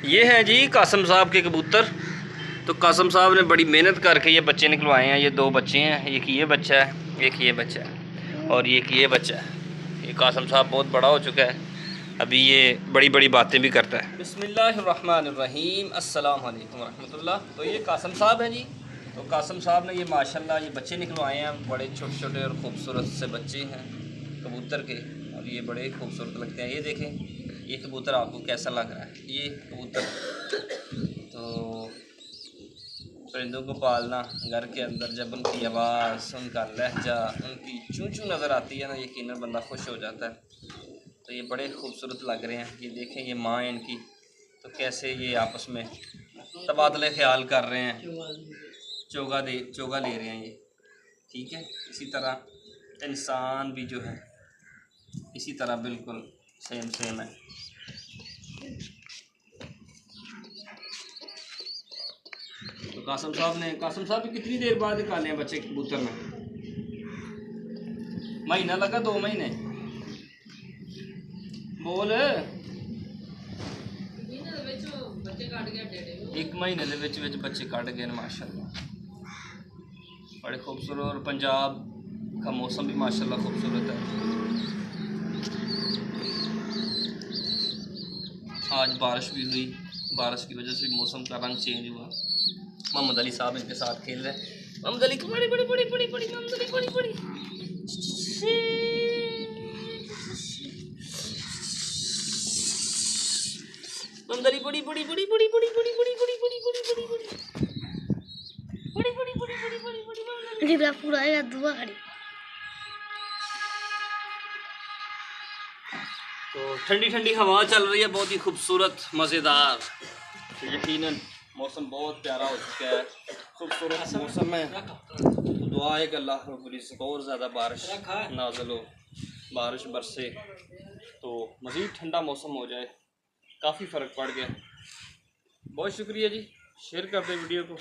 ये है जी कासम साहब के कबूतर। तो कासम साहब ने बड़ी मेहनत करके ये बच्चे निकलवाए हैं। ये दो बच्चे हैं, एक ये बच्चा है, एक ये बच्चा है और एक ये बच्चा है। ये कासम साहब बहुत बड़ा हो चुका है, अभी ये बड़ी बड़ी बातें भी करता है। बिस्मिल्लाहिर्रहमानिर्रहीम, अस्सलाम वालेकुम रहमतुल्लाह। तो ये कासम साहब हैं जी। तो कासम साहब ने ये माशाल्लाह ये बच्चे निकलवाए हैं, बड़े छोटे छोटे और ख़ूबसूरत से बच्चे हैं कबूतर के, और ये बड़े खूबसूरत लगते हैं। ये देखें ये कबूतर आपको कैसा लग रहा है। ये कबूतर तो परिंदों को पालना घर के अंदर, जब उनकी आवाज़, उनका लहजा, उनकी चूं चूं नज़र आती है ना, यकीनन बंदा खुश हो जाता है। तो ये बड़े खूबसूरत लग रहे हैं। ये देखें ये माँ है इनकी, तो कैसे ये आपस में तबादले ख्याल कर रहे हैं, चोगा ले रहे हैं ये, ठीक है। इसी तरह इंसान भी जो है इसी तरह बिल्कुल सेम है। तो कासम साहब भी कितनी देर बाद निकाले हैं बच्चे कबूतर में? महीना लगा, 2 महीने? बोल, 1 महीने के विच बच्चे कट गए माशाल्लाह, बड़े खूबसूरत। और पंजाब का मौसम भी माशाल्लाह खूबसूरत है। आज बारिश भी हुई, बारिश की वजह से मौसम का रंग चेंज हुआ। मोहम्मद अली साहब इनके साथ खेल रहे हैं। मोहम्मद अली की बड़ी मोहम्मद अली बड़ी मोहम्मद अली बड़ी पूरा दुआ खड़ी। तो ठंडी ठंडी हवा चल रही है, बहुत ही खूबसूरत मज़ेदार। तो यकीनन मौसम बहुत प्यारा हो चुका है, खूबसूरत मौसम है। तो दुआ है कि अल्लाह रब्बुल इज़्ज़त और ज़्यादा बारिश नाज़िल हो, बारिश बरसे तो मज़ीद ठंडा मौसम हो जाए। काफ़ी फ़र्क पड़ गया। बहुत शुक्रिया जी, शेयर कर दें वीडियो को।